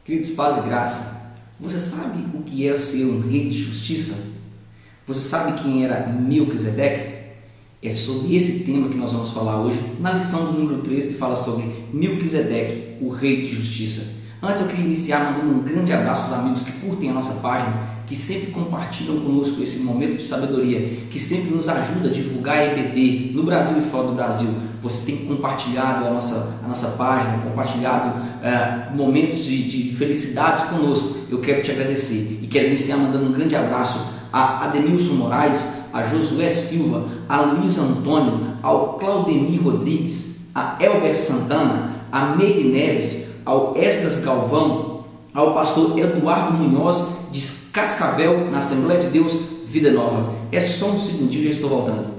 Queridos, paz e graça, você sabe o que é ser um rei de justiça? Você sabe quem era Melquisedeque? É sobre esse tema que nós vamos falar hoje, na lição do número 3, que fala sobre Melquisedeque, o rei de justiça. Antes eu queria iniciar mandando um grande abraço aos amigos que curtem a nossa página, que sempre compartilham conosco esse momento de sabedoria, que sempre nos ajuda a divulgar a EBD no Brasil e fora do Brasil. Você tem compartilhado a nossa página, compartilhado momentos de felicidades conosco. Eu quero te agradecer e quero iniciar mandando um grande abraço a Ademilson Moraes, a Josué Silva, a Luiz Antônio, ao Claudemir Rodrigues, a Elber Santana, a Meire Neves, ao Esdras Galvão, ao pastor Eduardo Munhoz de Cascavel, na Assembleia de Deus Vida Nova. É só um segundinho, já estou voltando.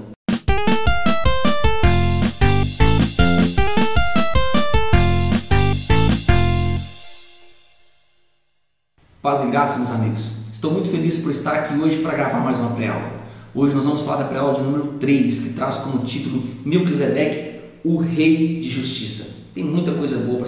Paz e graça, meus amigos. Estou muito feliz por estar aqui hoje para gravar mais uma pré-aula. Hoje nós vamos falar da pré-aula de número 3, que traz como título Melquisedeque, o Rei de Justiça. Tem muita coisa boa para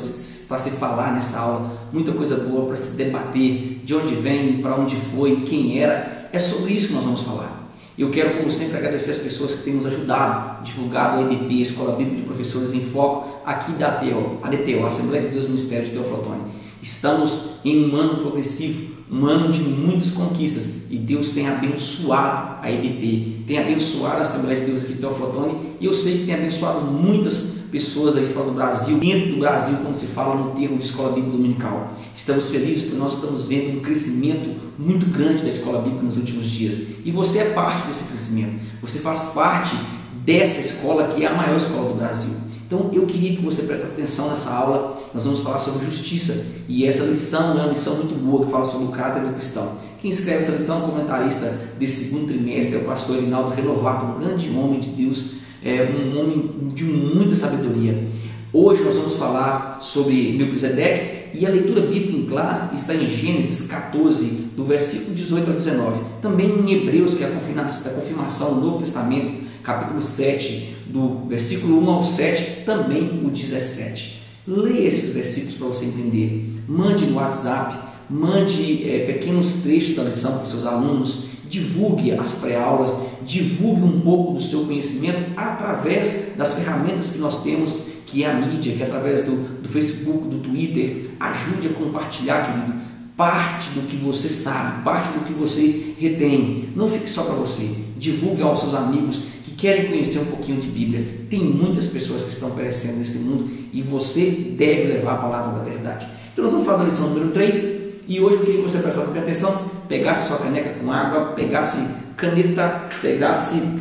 se falar nessa aula, muita coisa boa para se debater, de onde vem, para onde foi, quem era. É sobre isso que nós vamos falar. Eu quero, como sempre, agradecer as pessoas que têm nos ajudado, divulgado a EBP, a Escola Bíblica de Professores em Foco, aqui da ADTO, Assembleia de Deus Ministério de Teoflotone. Estamos em um ano progressivo, um ano de muitas conquistas, e Deus tem abençoado a EBP, tem abençoado a Assembleia de Deus aqui de Teoflotone, e eu sei que tem abençoado muitas pessoas aí fora do Brasil, dentro do Brasil, como se fala no termo de Escola Bíblica Dominical. Estamos felizes porque nós estamos vendo um crescimento muito grande da Escola Bíblica nos últimos dias, e você é parte desse crescimento, você faz parte dessa escola que é a maior escola do Brasil. Então eu queria que você prestasse atenção nessa aula. Nós vamos falar sobre justiça, e essa lição é uma lição muito boa que fala sobre o caráter do cristão. Quem escreve essa lição, o comentarista desse segundo trimestre, é o pastor Rinaldo Renovato, um grande homem de Deus, um homem de muita sabedoria. Hoje nós vamos falar sobre Melquisedeque, e a leitura bíblica em classe está em Gênesis 14, do versículo 18 ao 19. Também em Hebreus, que é a confirmação do Novo Testamento, capítulo 7, do versículo 1 ao 7, também o 17. Leia esses versículos para você entender. Mande no WhatsApp, mande pequenos trechos da lição para os seus alunos, divulgue as pré-aulas, divulgue um pouco do seu conhecimento através das ferramentas que nós temos, que é a mídia, que é através do Facebook, do Twitter. Ajude a compartilhar, querido, parte do que você sabe, parte do que você retém. Não fique só para você, divulgue aos seus amigos que querem conhecer um pouquinho de Bíblia. Tem muitas pessoas que estão perecendo nesse mundo, e você deve levar a palavra da verdade. Então nós vamos falar da lição número 3, e hoje eu queria que você prestasse atenção, pegasse sua caneca com água, pegasse caneta, pegasse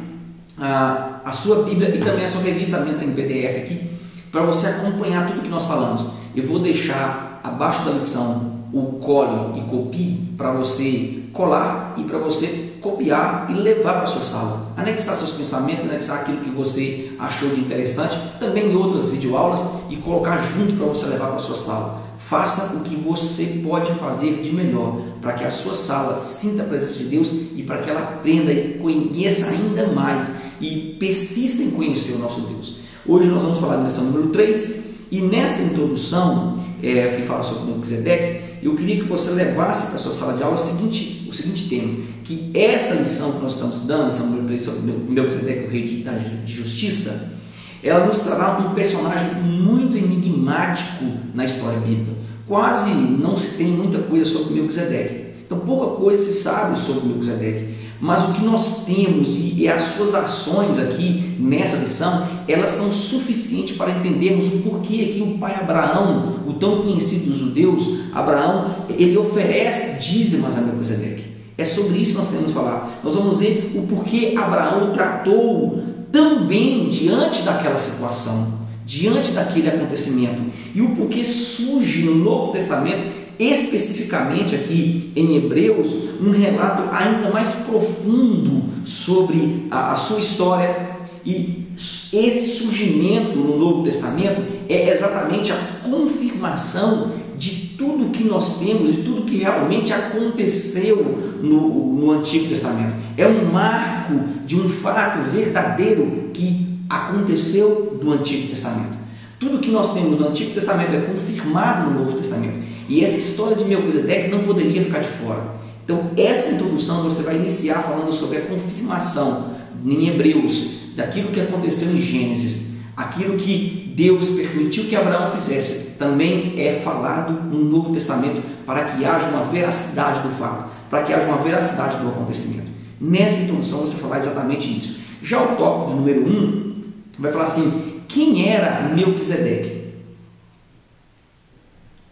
a sua Bíblia e também a sua revista em PDF aqui, para você acompanhar tudo que nós falamos. Eu vou deixar abaixo da lição o cole e copie para você colar e para você copiar e levar para a sua sala, anexar seus pensamentos, anexar aquilo que você achou de interessante, também em outras videoaulas, e colocar junto para você levar para a sua sala. Faça o que você pode fazer de melhor para que a sua sala sinta a presença de Deus e para que ela aprenda e conheça ainda mais e persista em conhecer o nosso Deus. Hoje nós vamos falar da lição número 3, e nessa introdução que fala sobre Melquisedeque, eu queria que você levasse para a sua sala de aula o seguinte tema, que esta lição que nós estamos estudando, a lição número 3 sobre Melquisedeque, o rei de justiça, ela nos trará um personagem muito enigmático na história bíblica. Quase não se tem muita coisa sobre Melquisedeque, então pouca coisa se sabe sobre Melquisedeque, mas o que nós temos e as suas ações aqui nessa lição, elas são suficientes para entendermos o porquê que o pai Abraão, o tão conhecido dos judeus, Abraão, ele oferece dízimas a Melquisedeque. É sobre isso que nós queremos falar. Nós vamos ver o porquê Abraão tratou tão bem diante daquela situação, diante daquele acontecimento, e o porquê surge no Novo Testamento, especificamente aqui em Hebreus, um relato ainda mais profundo sobre a sua história. E esse surgimento no Novo Testamento é exatamente a confirmação de tudo que nós temos, de tudo que realmente aconteceu no Antigo Testamento. É um marco de um fato verdadeiro que aconteceu no Antigo Testamento. Tudo que nós temos no Antigo Testamento é confirmado no Novo Testamento. E essa história de Melquisedeque não poderia ficar de fora. Então, essa introdução você vai iniciar falando sobre a confirmação em Hebreus daquilo que aconteceu em Gênesis, aquilo que Deus permitiu que Abraão fizesse, também é falado no Novo Testamento para que haja uma veracidade do fato, para que haja uma veracidade do acontecimento. Nessa introdução você vai falar exatamente isso. Já o tópico de número 1 vai falar assim: quem era Melquisedeque?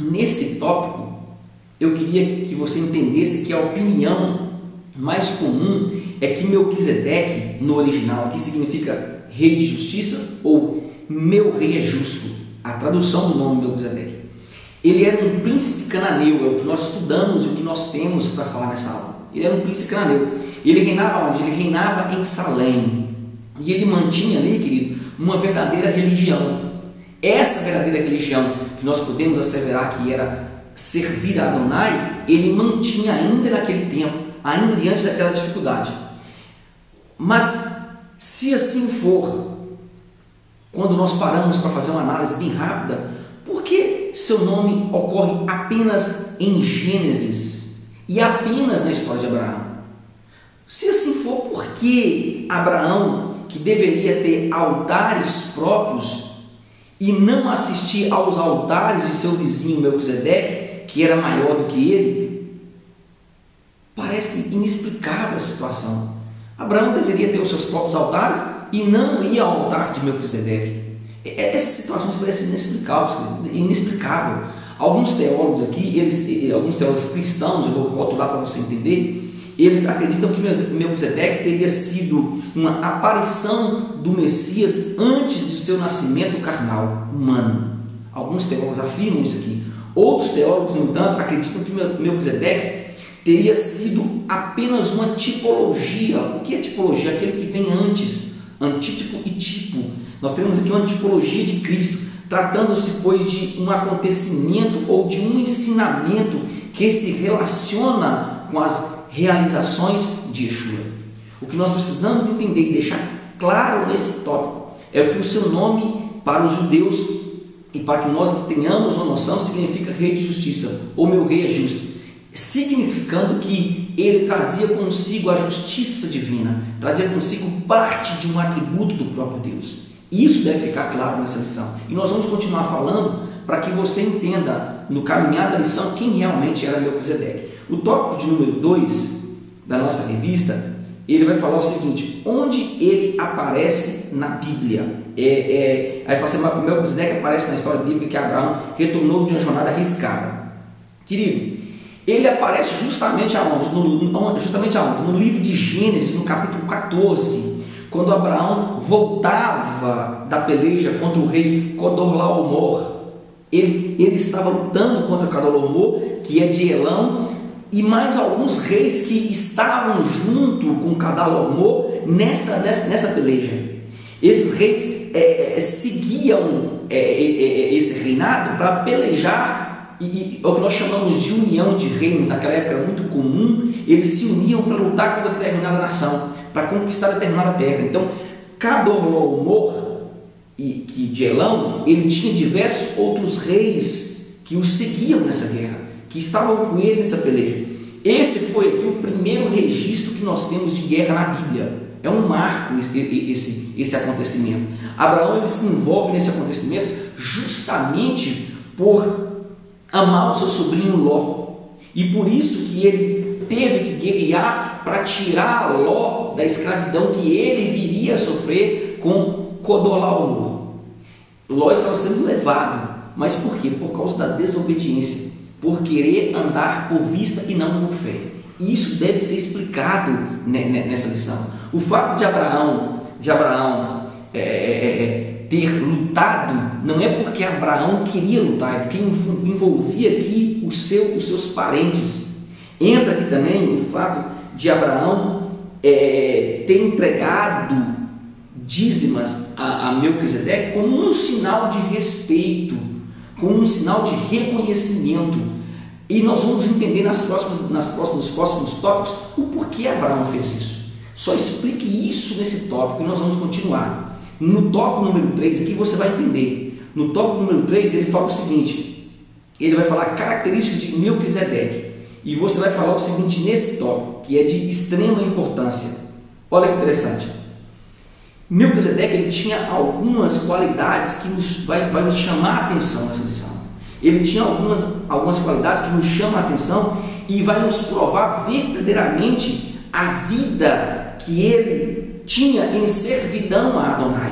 Nesse tópico eu queria que você entendesse que a opinião mais comum é que Melquisedeque, no original, aqui significa rei de justiça ou meu rei é justo, a tradução do nome Melquisedeque. Ele era um príncipe cananeu, é o que nós estudamos e o que nós temos para falar nessa aula. Ele era um príncipe cananeu. Ele reinava onde? Ele reinava em Salém. E ele mantinha ali, querido, uma verdadeira religião. Essa verdadeira religião que nós podemos asseverar que era servir a Adonai, ele mantinha ainda naquele tempo, ainda diante daquela dificuldade. Mas se assim for, quando nós paramos para fazer uma análise bem rápida, por que seu nome ocorre apenas em Gênesis e apenas na história de Abraão? Se assim for, por que Abraão, que deveria ter altares próprios e não assistir aos altares de seu vizinho Melquisedeque, que era maior do que ele? Parece inexplicável a situação. Abraão deveria ter os seus próprios altares e não ia ao altar de Melquisedeque. Essas situações parecem inexplicável. Alguns teólogos aqui, alguns teólogos cristãos, eu vou rotular para você entender, eles acreditam que Melquisedeque teria sido uma aparição do Messias antes de seu nascimento carnal, humano. Alguns teólogos afirmam isso aqui. Outros teólogos, no entanto, acreditam que Melquisedeque teria sido apenas uma tipologia. O que é tipologia? Aquele que vem antes, antítipo e tipo. Nós temos aqui uma tipologia de Cristo, tratando-se, pois, de um acontecimento ou de um ensinamento que se relaciona com as realizações de Yeshua. O que nós precisamos entender e deixar claro nesse tópico é que o seu nome para os judeus e para que nós tenhamos uma noção significa rei de justiça, ou meu rei é justo, significando que ele trazia consigo a justiça divina, trazia consigo parte de um atributo do próprio Deus. Isso deve ficar claro nessa lição. E nós vamos continuar falando para que você entenda no caminhar da lição quem realmente era Melquisedeque. O tópico de número 2 da nossa revista, ele vai falar o seguinte: onde ele aparece na Bíblia. Aí fala assim, Melquisedeque aparece na história bíblica que Abraão retornou de uma jornada arriscada. Querido, ele aparece justamente aonde? No livro de Gênesis, no capítulo 14, quando Abraão voltava da peleja contra o rei Codorlaomer. Ele estava lutando contra Codorlaomer, que é de Elão, e mais alguns reis que estavam junto com Codorlaomer nessa peleja. Esses reis seguiam esse reinado para pelejar, e o que nós chamamos de união de reinos, naquela época era muito comum, eles se uniam para lutar contra determinada nação, para conquistar determinada terra. Então, Codorlaomer, que de Elão, ele tinha diversos outros reis que o seguiam nessa guerra, que estavam com ele nessa peleja. Esse foi aqui o primeiro registro que nós temos de guerra na Bíblia. É um marco esse acontecimento. Abraão ele se envolve nesse acontecimento justamente por amar o seu sobrinho Ló. E por isso que ele teve que guerrear para tirar Ló da escravidão que ele viria a sofrer com Codorlaomer. Ló estava sendo levado, mas por quê? Por causa da desobediência, por querer andar por vista e não por fé. E isso deve ser explicado nessa lição. O fato de Abraão ter lutado não é porque Abraão queria lutar, é porque envolvia aqui os seus parentes. Entra aqui também o fato de Abraão ter entregado dízimas a Melquisedeque como um sinal de respeito, como um sinal de reconhecimento. E nós vamos entender nos próximos tópicos o porquê Abraão fez isso. Só explique isso nesse tópico e nós vamos continuar. No tópico número 3 aqui você vai entender. No tópico número 3 ele fala o seguinte: ele vai falar características de Melquisedeque. E você vai falar o seguinte nesse tópico, que é de extrema importância. Olha que interessante. Melquisedeque, ele tinha algumas qualidades que vai nos chamar a atenção nessa lição. Ele tinha algumas qualidades que nos chamam a atenção e vai nos provar verdadeiramente a vida que ele tinha em servidão a Adonai,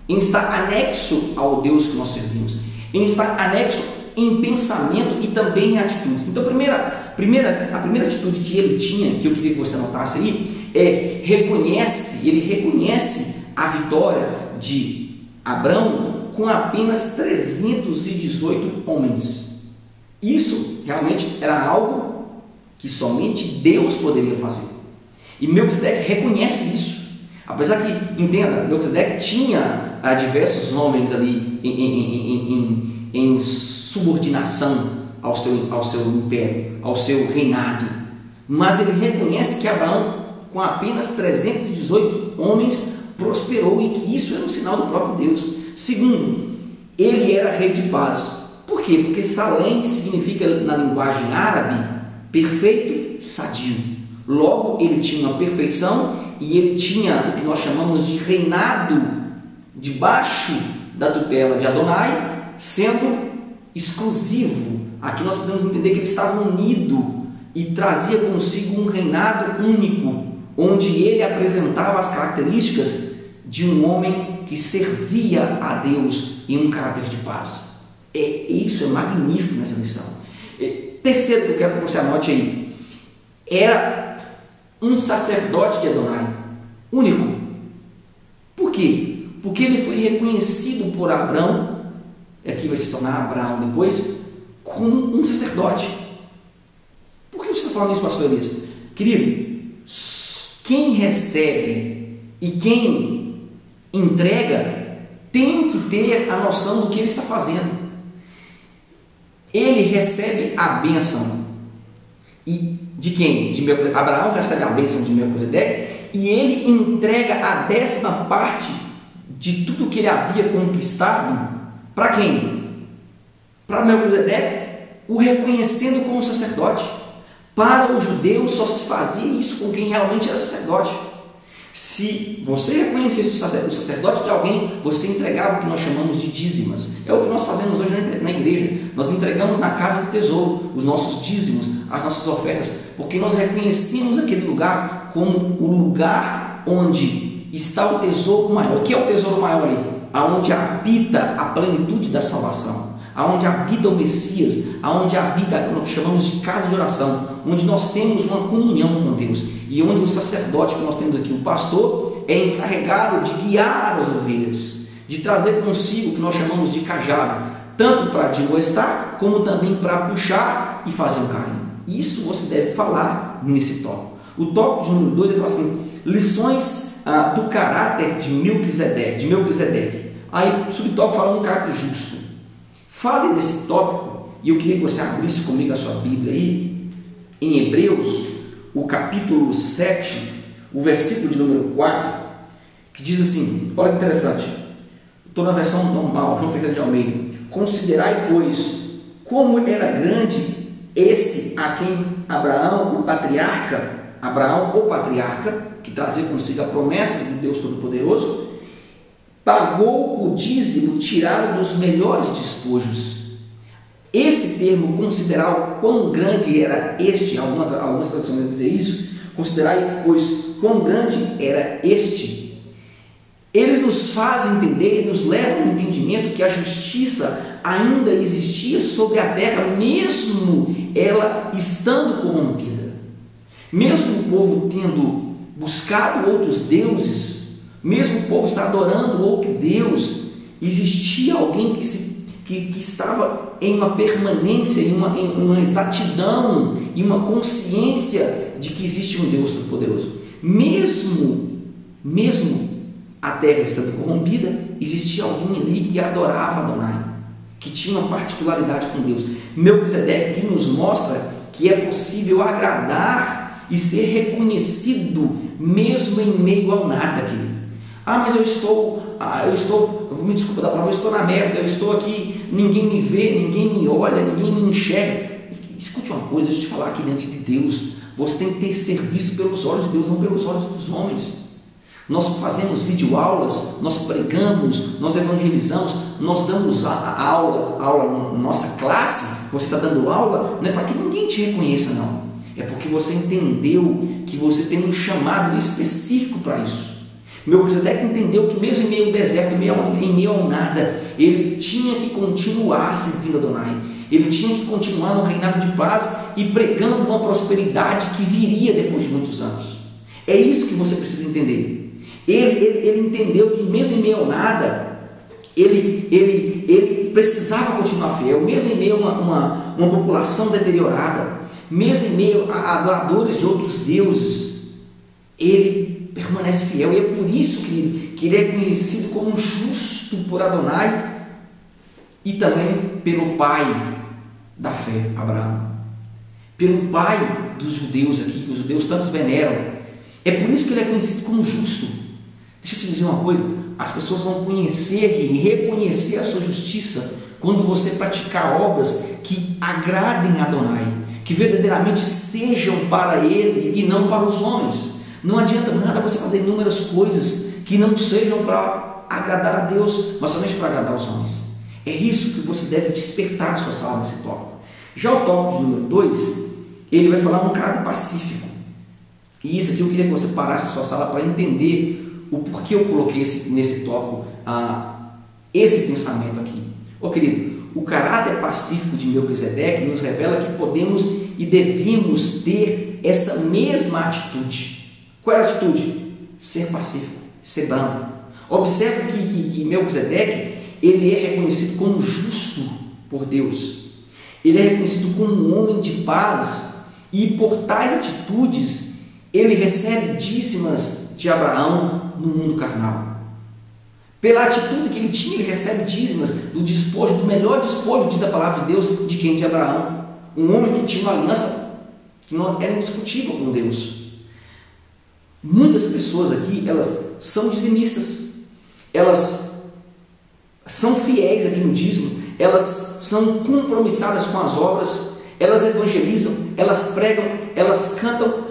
em estar anexo ao Deus que nós servimos, em estar anexo em pensamento e também em atitudes. Então, a primeira atitude que ele tinha, que eu queria que você anotasse aí, ele reconhece a vitória de Abrão com apenas 318 homens. Isso realmente era algo que somente Deus poderia fazer. E Melquisedeque reconhece isso. Apesar que, entenda, Melquisedeque tinha diversos homens ali em subordinação ao seu império, ao seu reinado. Mas ele reconhece que Abraão, com apenas 318 homens, prosperou e que isso era um sinal do próprio Deus. Segundo, ele era rei de paz. Por quê? Porque Salém significa, na linguagem árabe, perfeito, sadio. Logo, ele tinha uma perfeição e ele tinha o que nós chamamos de reinado debaixo da tutela de Adonai, sendo exclusivo. Aqui nós podemos entender que ele estava unido e trazia consigo um reinado único, onde ele apresentava as características de um homem que servia a Deus em um caráter de paz. Isso é magnífico nessa lição. Terceiro que eu quero que você anote aí, era um sacerdote de Adonai, único. Por quê? Porque ele foi reconhecido por Abrão, aqui vai se tornar Abraão depois, como um sacerdote. Por que você está falando isso, pastor Elias? Querido, quem recebe e quem entrega tem que ter a noção do que ele está fazendo. Ele recebe a bênção. E de quem? De Melquisedeque. Abraão recebe a bênção de Melquisedeque e ele entrega a 10ª parte de tudo que ele havia conquistado para quem? Para Melquisedeque, o reconhecendo como sacerdote. Para os judeus só se fazia isso com quem realmente era sacerdote. Se você reconhecesse o sacerdote de alguém, você entregava o que nós chamamos de dízimas. É o que nós fazemos hoje na igreja. Nós entregamos na casa do tesouro os nossos dízimos, as nossas ofertas, porque nós reconhecemos aquele lugar como o lugar onde está o tesouro maior. O que é o tesouro maior ali? Aonde habita a plenitude da salvação, aonde habita o Messias, aonde habita o que chamamos de casa de oração, onde nós temos uma comunhão com Deus e onde o sacerdote que nós temos aqui, o pastor, é encarregado de guiar as ovelhas, de trazer consigo o que nós chamamos de cajado, tanto para admoestar como também para puxar e fazer um carinho. Isso você deve falar nesse tópico. O tópico de número 2 ele fala assim: lições do caráter de Melquisedeque. Aí o subtópico fala um caráter justo. Fale nesse tópico, e eu queria que você abrisse comigo a sua Bíblia aí, em Hebreus, o capítulo 7, o versículo de número 4, que diz assim, olha que interessante, estou na versão normal, João Ferreira de Almeida: considerai, pois, como era grande esse a quem Abraão, o patriarca, que trazia consigo a promessa de Deus Todo-Poderoso, pagou o dízimo tirado dos melhores despojos. Esse termo, considerar o quão grande era este, algumas traduções vão dizer isso, considerai, pois, quão grande era este. Ele nos faz entender, nos leva ao entendimento que a justiça ainda existia sobre a terra, mesmo ela estando corrompida. Mesmo o povo tendo buscado outros deuses, mesmo o povo estar adorando outro Deus, existia alguém que estava em uma permanência, em uma exatidão, em uma consciência de que existe um Deus Todo-Poderoso. Mesmo a terra estando corrompida, existia alguém ali que adorava Adonai, que tinha uma particularidade com Deus. Melquisedeque que nos mostra que é possível agradar e ser reconhecido mesmo em meio ao nada, querido. Mas me desculpa da palavra, eu estou na merda, eu estou aqui ninguém me vê, ninguém me olha, ninguém me enxerga. Escute uma coisa, deixa eu te falar aqui diante de Deus. Você tem que ser visto pelos olhos de Deus, não pelos olhos dos homens. Nós fazemos videoaulas, nós pregamos, nós evangelizamos, nós damos aula na nossa classe. Você está dando aula, não é para que ninguém te reconheça, não. É porque você entendeu que você tem um chamado específico para isso. Melquisedeque entendeu que mesmo em meio ao deserto, em meio ao nada, ele tinha que continuar servindo a Adonai. Ele tinha que continuar no reinado de paz e pregando uma prosperidade que viria depois de muitos anos. É isso que você precisa entender. Ele entendeu que mesmo em meio ao nada, ele precisava continuar fiel, mesmo em meio a uma população deteriorada, mesmo em meio a adoradores de outros deuses, ele permanece fiel. E é por isso, querido, que ele é conhecido como justo por Adonai e também pelo pai da fé, Abraão, pelo pai dos judeus aqui, que os judeus tantos veneram. É por isso que ele é conhecido como justo. Deixa eu te dizer uma coisa, as pessoas vão conhecer e reconhecer a sua justiça quando você praticar obras que agradem a Adonai, que verdadeiramente sejam para ele e não para os homens. Não adianta nada você fazer inúmeras coisas que não sejam para agradar a Deus, mas somente para agradar os homens. É isso que você deve despertar a sua sala nesse tópico. Já o tópico de número 2, ele vai falar um caráter pacífico. E isso aqui eu queria que você parasse a sua sala para entender o porquê eu coloquei nesse tópico esse pensamento aqui. Querido, o caráter pacífico de Melquisedeque nos revela que podemos e devemos ter essa mesma atitude. Qual é a atitude? Ser pacífico, ser brando. Observe que Melquisedeque, ele é reconhecido como justo por Deus. Ele é reconhecido como um homem de paz e por tais atitudes ele recebe dízimas de Abraão no mundo carnal. Pela atitude que ele tinha, ele recebe dízimas do despojo, do melhor despojo, diz a palavra de Deus, de quem? De Abraão. Um homem que tinha uma aliança que não era indiscutível com Deus. Muitas pessoas aqui, elas são dizimistas, elas são fiéis aqui no dízimo, elas são compromissadas com as obras, elas evangelizam, elas pregam, elas cantam,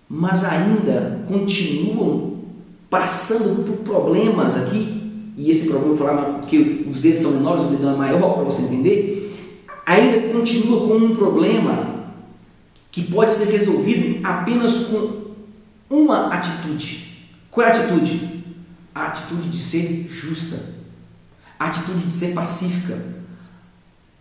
mas ainda continuam passando por problemas aqui, e esse problema eu vou falar porque os dedos são menores, o dedão é maior para você entender, ainda continua com um problema que pode ser resolvido apenas com uma atitude. Qual é a atitude? A atitude de ser justa, a atitude de ser pacífica.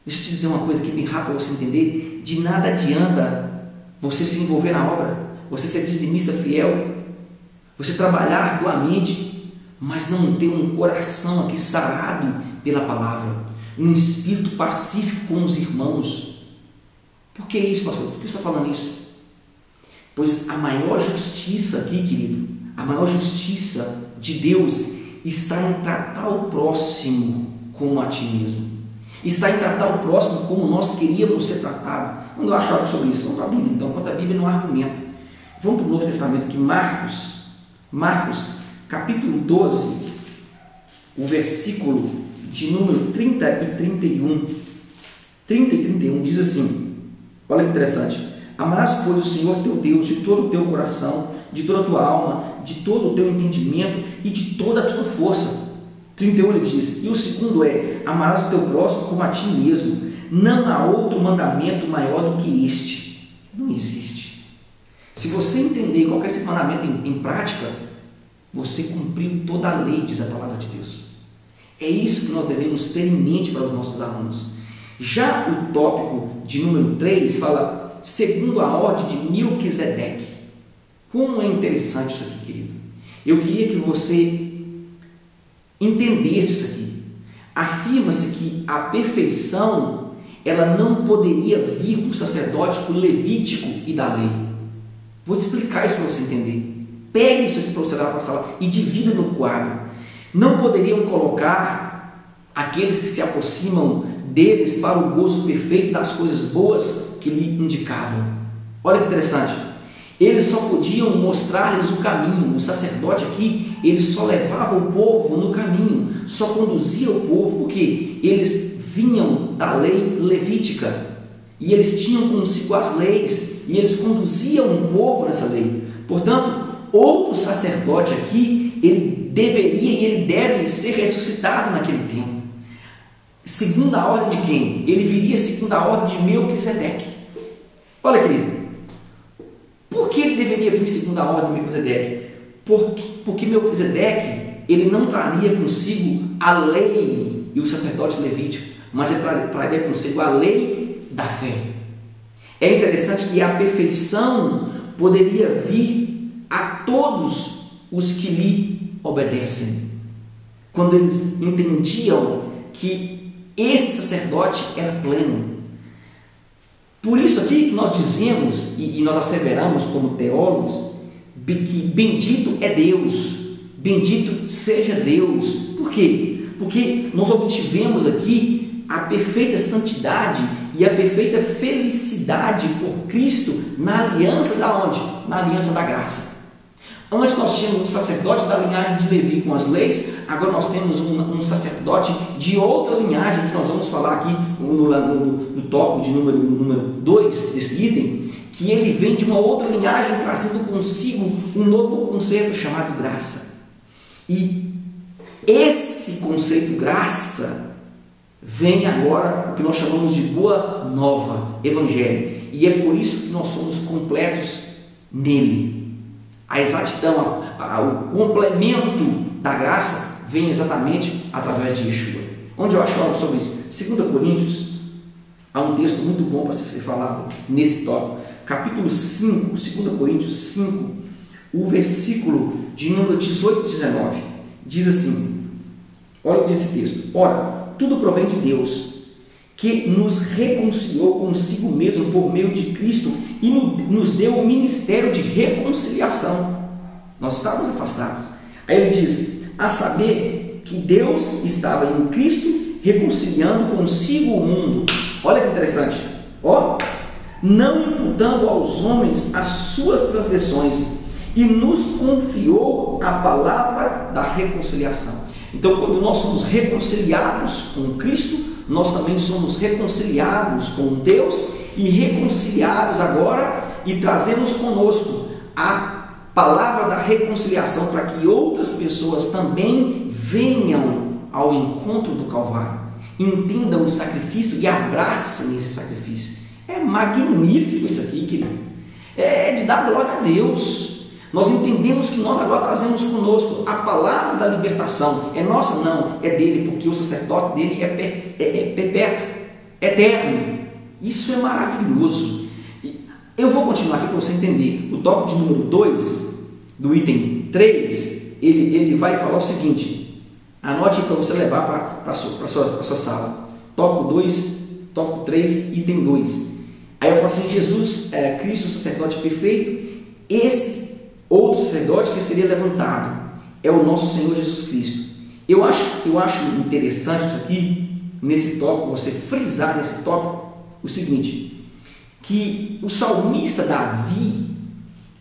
Deixa eu te dizer uma coisa aqui bem rápido para você entender. De nada adianta você se envolver na obra, você ser dizimista fiel, você trabalhar arduamente, mas não ter um coração aqui sarado pela palavra, um espírito pacífico com os irmãos. Por que isso, pastor? Por que você está falando isso? Pois a maior justiça aqui, querido, a maior justiça de Deus está em tratar o próximo como a ti mesmo. Está em tratar o próximo como nós queríamos ser tratados. Vamos achar algo sobre isso. Vamos para a Bíblia, então. Quanto a Bíblia não há argumento. Vamos para o Novo Testamento aqui, Marcos, capítulo 12, o versículo de número 30 e 31. 30 e 31 diz assim, olha que interessante. Amarás, pois, o Senhor teu Deus de todo o teu coração, de toda a tua alma, de todo o teu entendimento e de toda a tua força. 31 ele diz, e o segundo é, amarás o teu próximo como a ti mesmo. Não há outro mandamento maior do que este. Não existe. Se você entender qual é esse mandamento em prática, você cumpriu toda a lei, diz a palavra de Deus. É isso que nós devemos ter em mente para os nossos alunos. Já o tópico de número 3 fala, segundo a ordem de Melquisedeque. Como é interessante isso aqui, querido. Eu queria que você entendesse isso aqui. Afirma-se que a perfeição, ela não poderia vir do sacerdótico levítico e da lei. Vou te explicar isso para você entender. Pegue isso aqui para você levar para a sala e divida no quadro. Não poderiam colocar aqueles que se aproximam deles para o gozo perfeito das coisas boas que lhe indicavam. Olha que interessante. Eles só podiam mostrar-lhes o caminho. O sacerdote aqui, ele só levava o povo no caminho, só conduzia o povo, porque eles vinham da lei levítica e eles tinham consigo as leis e eles conduziam o povo nessa lei. Portanto, outro sacerdote aqui, ele deveria e ele deve ser ressuscitado naquele tempo. Segundo a ordem de quem? Ele viria segundo a ordem de Melquisedeque. Olha, querido, por que ele deveria vir segundo a ordem de Melquisedeque? Porque Melquisedeque, ele não traria consigo a lei e o sacerdote levítico, mas ele traria consigo a lei da fé. É interessante que a perfeição poderia vir a todos os que lhe obedecem, quando eles entendiam que esse sacerdote era pleno. Por isso aqui que nós dizemos e nós asseveramos como teólogos que bendito é Deus, bendito seja Deus. Por quê? Porque nós obtivemos aqui a perfeita santidade e a perfeita felicidade por Cristo na aliança da onde? Na aliança da graça. Antes nós tínhamos um sacerdote da linhagem de Levi com as leis, agora nós temos um sacerdote de outra linhagem, que nós vamos falar aqui no tópico de número 2 desse item, que ele vem de uma outra linhagem trazendo consigo um novo conceito chamado graça. E esse conceito graça vem agora o que nós chamamos de boa nova, evangelho, e é por isso que nós somos completos nele. A exatidão, o complemento da graça vem exatamente através de Yeshua. Onde eu acho algo sobre isso? 2 Coríntios, há um texto muito bom para ser falado nesse tópico. Capítulo 5, 2 Coríntios 5, o versículo de número 18 e 19, diz assim, olha o que diz esse texto: ora, tudo provém de Deus, que nos reconciliou consigo mesmo por meio de Cristo e nos deu o ministério de reconciliação. Nós estávamos afastados. Aí ele diz, a saber que Deus estava em Cristo reconciliando consigo o mundo. Olha que interessante. Não imputando aos homens as suas transgressões, e nos confiou a palavra da reconciliação. Então, quando nós somos reconciliados com Cristo, nós também somos reconciliados com Deus e reconciliados agora e trazemos conosco a palavra da reconciliação para que outras pessoas também venham ao encontro do Calvário, entendam o sacrifício e abracem esse sacrifício. É magnífico isso aqui, querido. É de dar glória a Deus. Nós entendemos que nós agora trazemos conosco a palavra da libertação. É nossa? Não, é dele, porque o sacerdote dele é perpétuo, eterno. Isso é maravilhoso. Eu vou continuar aqui para você entender. O tópico de número 2, do item 3, ele vai falar o seguinte. Anote para você levar para a sua sala. Tópico 3, item 2. Aí eu falo assim, Jesus, Cristo, o sacerdote perfeito, esse outro sacerdote que seria levantado é o nosso Senhor Jesus Cristo. Eu acho interessante isso aqui, nesse tópico, você frisar nesse tópico, o seguinte, que o salmista Davi,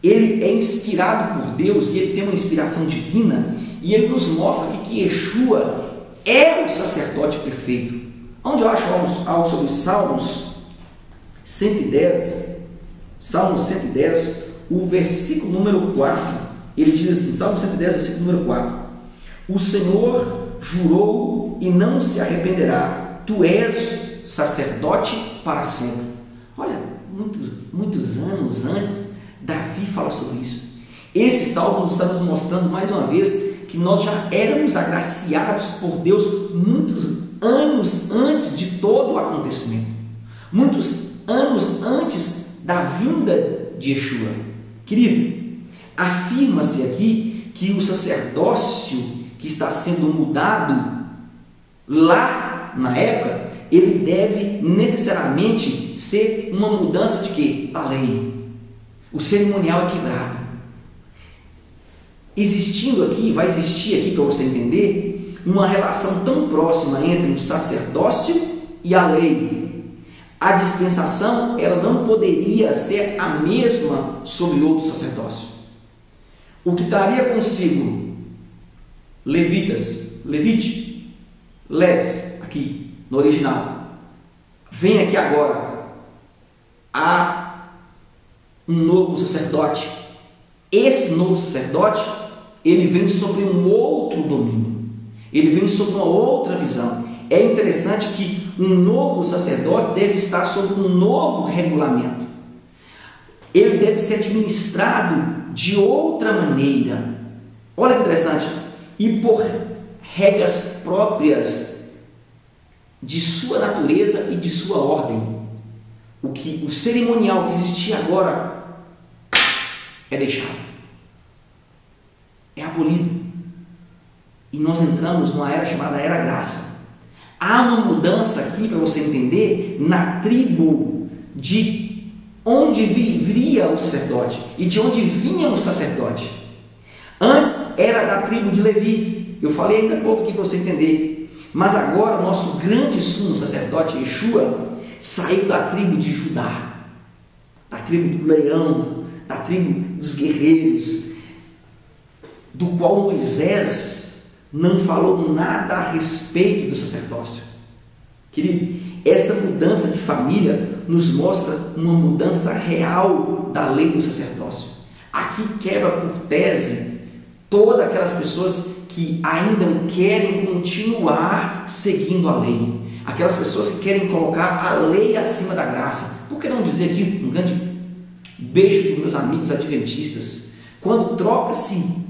ele é inspirado por Deus e ele tem uma inspiração divina e ele nos mostra aqui que Yeshua é o sacerdote perfeito. Onde eu acho algo sobre Salmos 110, o versículo número 4, ele diz assim, Salmo 110, versículo número 4, o Senhor jurou e não se arrependerá, tu és sacerdote para sempre. Olha, muitos anos antes, Davi fala sobre isso. Esse salmo está nos mostrando mais uma vez que nós já éramos agraciados por Deus muitos anos antes de todo o acontecimento, muitos anos antes da vinda de Yeshua. Querido, afirma-se aqui que o sacerdócio que está sendo mudado lá na época, ele deve necessariamente ser uma mudança de quê? Da lei. O cerimonial é quebrado. Existindo aqui, vai existir aqui para você entender, uma relação tão próxima entre o sacerdócio e a lei. A dispensação, ela não poderia ser a mesma sobre outro sacerdócio. O que traria consigo Levíticos, aqui, no original. Vem aqui agora, há um novo sacerdote. Esse novo sacerdote, ele vem sobre um outro domínio, ele vem sobre uma outra visão. É interessante que um novo sacerdote deve estar sob um novo regulamento. Ele deve ser administrado de outra maneira. Olha que interessante. E por regras próprias de sua natureza e de sua ordem. O cerimonial que existia agora é deixado, é abolido, e nós entramos numa era chamada Era Graça. Há uma mudança aqui, para você entender, na tribo de onde viria o sacerdote e de onde vinha o sacerdote. Antes era da tribo de Levi, eu falei ainda há pouco aqui para você entender, mas agora o nosso grande sumo sacerdote Yeshua saiu da tribo de Judá, da tribo do leão, da tribo dos guerreiros, do qual Moisés não falou nada a respeito do sacerdócio. Querido, essa mudança de família nos mostra uma mudança real da lei do sacerdócio. Aqui quebra por tese todas aquelas pessoas que ainda querem continuar seguindo a lei, aquelas pessoas que querem colocar a lei acima da graça. Por que não dizer aqui um grande beijo para os meus amigos adventistas? Quando troca-se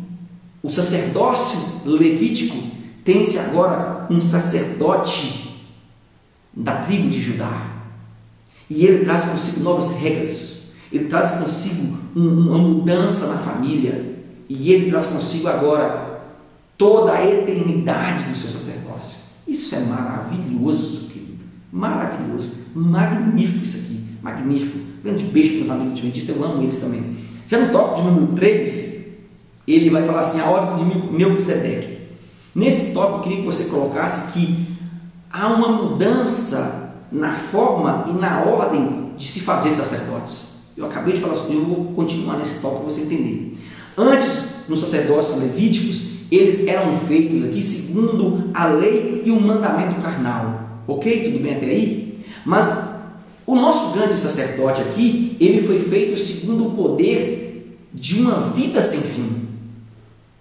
o sacerdócio levítico, tem-se agora um sacerdote da tribo de Judá, e ele traz consigo novas regras, ele traz consigo uma mudança na família, e ele traz consigo agora toda a eternidade do seu sacerdócio. Isso é maravilhoso, querido, maravilhoso, magnífico isso aqui, magnífico. Grande beijo para os amigos adventistas, eu amo eles também. Já no tópico de número 3, ele vai falar assim, a ordem de Melquisedeque. Nesse tópico eu queria que você colocasse que há uma mudança na forma e na ordem de se fazer sacerdotes. Eu acabei de falar sobre isso, eu vou continuar nesse tópico para você entender. Antes, nos sacerdócios levíticos, eles eram feitos aqui segundo a lei e o mandamento carnal. Ok? Tudo bem até aí? Mas o nosso grande sacerdote aqui, ele foi feito segundo o poder de uma vida sem fim.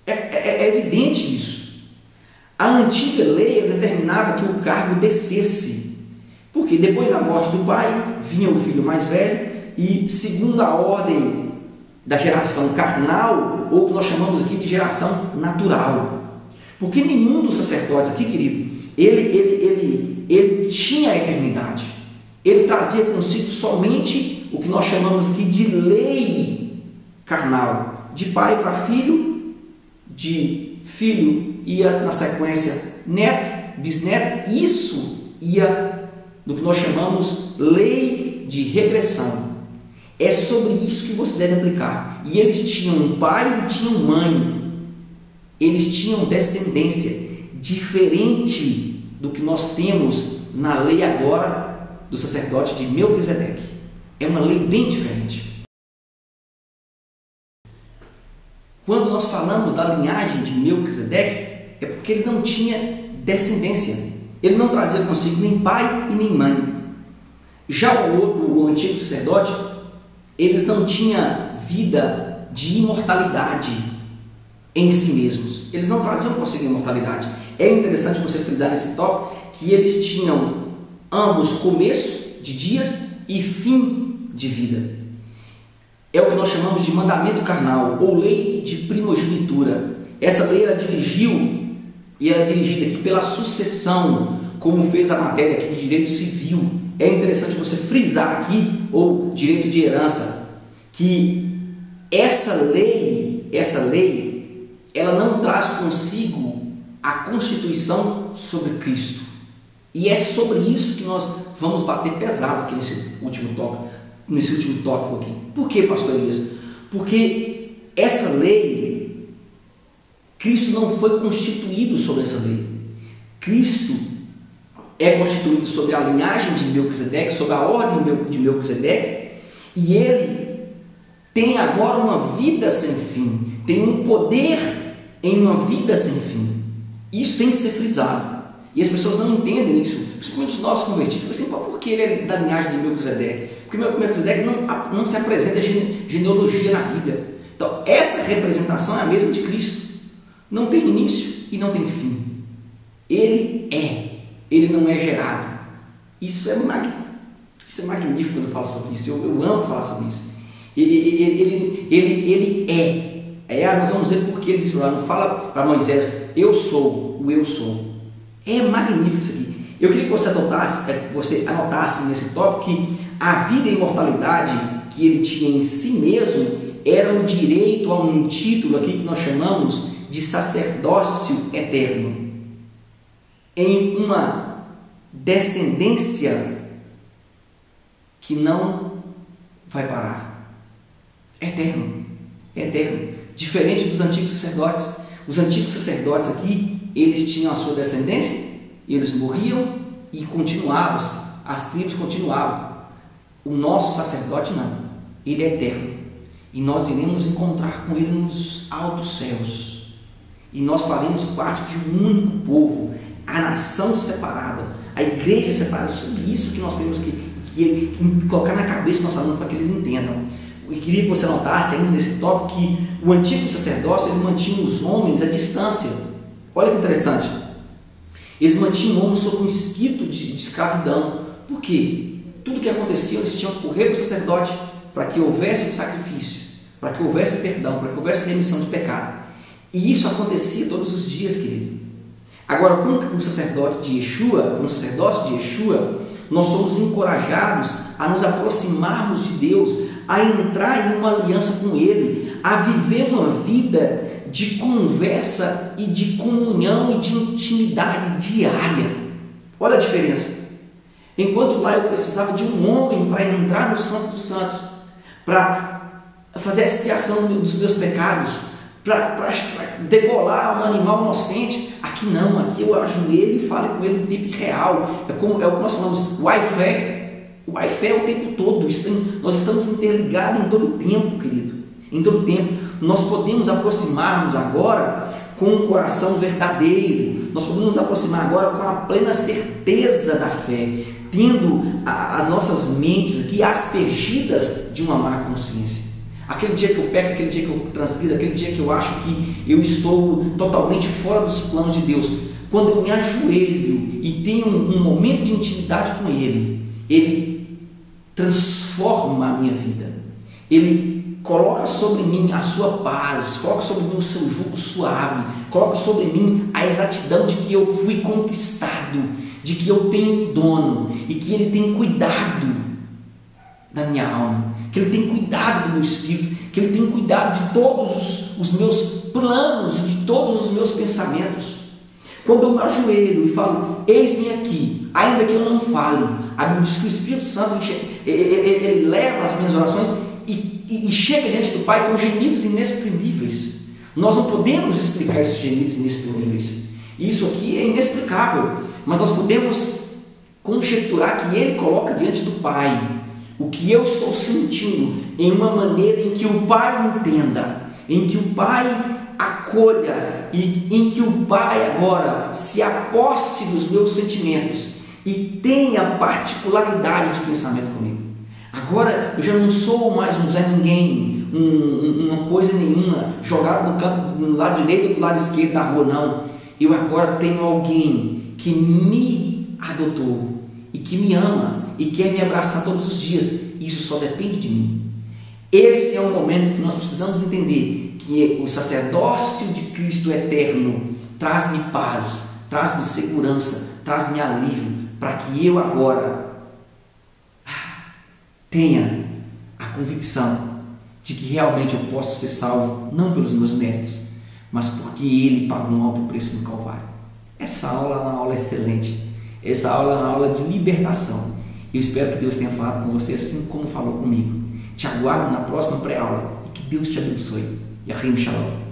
É evidente isso. A antiga lei determinava que o cargo descesse, porque depois da morte do pai, vinha o filho mais velho, e segundo a ordem da geração carnal, ou que nós chamamos aqui de geração natural. Porque nenhum dos sacerdotes aqui, querido, ele tinha a eternidade. Ele trazia consigo somente o que nós chamamos aqui de lei carnal, de pai para filho, de filho ia na sequência neto, bisneto, isso ia do que nós chamamos lei de regressão. É sobre isso que você deve aplicar. E eles tinham um pai e tinham mãe, eles tinham descendência, diferente do que nós temos na lei agora do sacerdote de Melquisedeque. É uma lei bem diferente. Quando nós falamos da linhagem de Melquisedeque, é porque ele não tinha descendência. Ele não trazia consigo nem pai e nem mãe. Já o antigo sacerdote, eles não tinham vida de imortalidade em si mesmos. Eles não traziam consigo imortalidade. É interessante você frisar nesse tópico que eles tinham ambos começo de dias e fim de vida. É o que nós chamamos de mandamento carnal, ou lei de primogenitura. Essa lei era dirigida aqui pela sucessão, como fez a matéria aqui de direito civil. É interessante você frisar aqui, ou direito de herança, que essa lei, ela não traz consigo a constituição sobre Cristo. E é sobre isso que nós vamos bater pesado aqui nesse último tópico aqui. Por que, pastor Elias? Porque essa lei, Cristo não foi constituído sobre essa lei. Cristo é constituído sobre a linhagem de Melquisedeque, sobre a ordem de Melquisedeque, e ele tem agora uma vida sem fim, tem um poder em uma vida sem fim. Isso tem que ser frisado. E as pessoas não entendem isso, principalmente os nossos convertidos. Assim, por que ele é da linhagem de Melquisedeque? Porque Melquisedeque não se apresenta genealogia na Bíblia. Então, essa representação é a mesma de Cristo. Não tem início e não tem fim. Ele não é gerado. Isso é magnífico quando eu falo sobre isso. Eu amo falar sobre isso. Ele é. Nós vamos ver porque ele disse lá, não fala para Moisés, eu sou o eu sou. É magnífico isso aqui. Eu queria que você anotasse nesse tópico que a vida e a imortalidade que ele tinha em si mesmo era o direito a um título aqui que nós chamamos de sacerdócio eterno, em uma descendência que não vai parar. Eterno. Diferente dos antigos sacerdotes. Os antigos sacerdotes aqui, eles tinham a sua descendência, eles morriam e continuavam, as tribos continuavam. O nosso sacerdote não, ele é eterno. E nós iremos encontrar com ele nos altos céus. E nós faremos parte de um único povo, a nação separada, a igreja separada. Sobre isso que nós temos que colocar na cabeça dos nossos alunos para que eles entendam. Eu queria que você notasse ainda nesse tópico que o antigo sacerdócio ele mantinha os homens à distância. Olha que interessante. Eles mantinham o homem sob um espírito de escravidão. Por quê? Tudo que acontecia, eles tinham que correr para o sacerdote para que houvesse um sacrifício, para que houvesse perdão, para que houvesse remissão de pecado. E isso acontecia todos os dias, querido. Agora, com o sacerdócio de Yeshua, nós somos encorajados a nos aproximarmos de Deus, a entrar em uma aliança com Ele, a viver uma vida de conversa e de comunhão e de intimidade diária. Olha a diferença. Enquanto lá eu precisava de um homem para entrar no Santo dos Santos, para fazer a expiação dos meus pecados, para degolar um animal inocente, aqui não, aqui eu ajoelho e falo com ele no tempo real. É o que nós falamos, o Wi-Fi é o tempo todo. Nós estamos interligados em todo o tempo, querido. Em todo o tempo. Nós podemos aproximar-nos agora com um coração verdadeiro. Nós podemos nos aproximar agora com a plena certeza da fé, tendo as nossas mentes aqui aspergidas de uma má consciência. Aquele dia que eu peco, aquele dia que eu transgrido, aquele dia que eu acho que eu estou totalmente fora dos planos de Deus, quando eu me ajoelho e tenho um momento de intimidade com Ele transforma a minha vida. Ele coloca sobre mim a sua paz, coloca sobre mim o seu jugo suave, coloca sobre mim a exatidão de que eu fui conquistado, de que eu tenho um dono e que Ele tem cuidado da minha alma, que Ele tem cuidado do meu espírito, que Ele tem cuidado de todos os meus planos, de todos os meus pensamentos. Quando eu me ajoelho e falo, eis-me aqui, ainda que eu não fale, a Bíblia diz que o Espírito Santo ele leva as minhas orações e chega diante do Pai com gemidos inexprimíveis. Nós não podemos explicar esses gemidos inexprimíveis. Isso aqui é inexplicável, mas nós podemos conjecturar que Ele coloca diante do Pai o que eu estou sentindo em uma maneira em que o Pai entenda, em que o Pai acolha e em que o Pai agora se aposse dos meus sentimentos e tenha particularidade de pensamento comigo. Agora eu já não sou mais um Zé Ninguém, uma coisa nenhuma, jogado no canto do lado direito ou do lado esquerdo da rua, não. Eu agora tenho alguém que me adotou e que me ama e quer me abraçar todos os dias. Isso só depende de mim. Esse é o momento que nós precisamos entender que o sacerdócio de Cristo eterno traz-me paz, traz-me segurança, traz-me alívio, para que eu agora tenha a convicção de que realmente eu posso ser salvo, não pelos meus méritos, mas porque Ele pagou um alto preço no Calvário. Essa aula é uma aula excelente, essa aula é uma aula de libertação. Eu espero que Deus tenha falado com você assim como falou comigo. Te aguardo na próxima pré-aula e que Deus te abençoe. Yahrim Shalom.